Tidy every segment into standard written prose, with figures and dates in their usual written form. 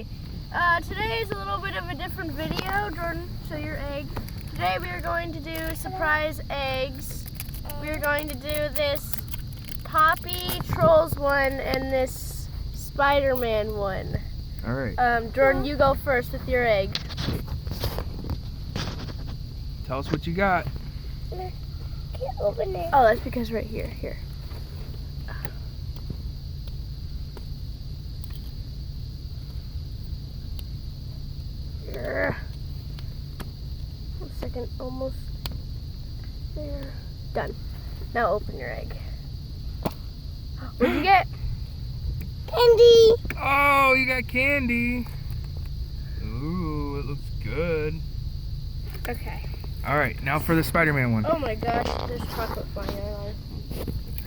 Hey! Today is a little bit of a different video. Jordan, show your egg. Today we are going to do surprise eggs. We are going to do this Poppy Trolls one and this Spider-Man one. All right. Jordan, you go first with your egg. Tell us what you got. Can't open it. Oh, that's because right here. Here. One second, almost there. Done. Now open your egg. What'd you get? Candy. Oh, you got candy. Ooh, it looks good. Okay. All right, now for the Spider-Man one. Oh my gosh, there's chocolate flying everywhere.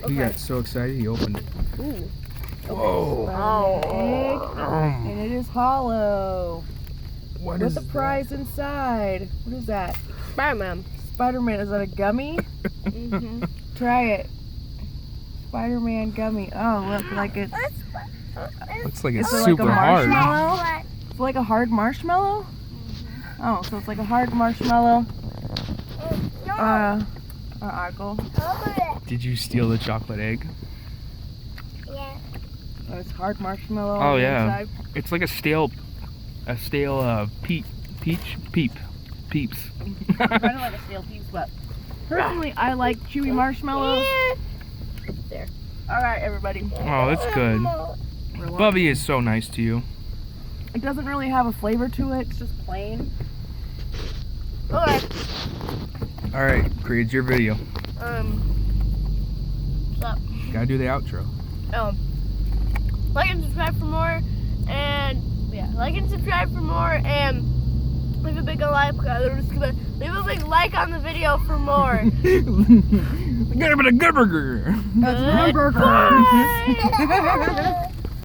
He got so excited he opened it. Ooh. Whoa. And it is hollow. What With is a prize inside. What is that? Spider-Man. Spider-Man. Is that a gummy? Mm-hmm. Try it. Spider-Man gummy. Oh, look, like it's Looks like it's Is it like super a hard. marshmallow? It's like a hard marshmallow? Oh, so it's like a hard marshmallow. Argle. Open it. Did you steal the chocolate egg? Yeah. Oh, it's hard marshmallow. Oh, on the yeah. inside. It's like a stale peeps. Kind of like a stale piece, but personally, I like chewy marshmallows. There. All right, everybody. Oh, that's good. Relax. Bubby is so nice to you. It doesn't really have a flavor to it. It's just plain. Okay. All right, Creed, it's your video. What's up? Gotta do the outro. Like and subscribe for more, and yeah, like and subscribe for more, and leave a big like. Leave a big like on the video for more. Get him a good burger. That's my burger. Goodbye.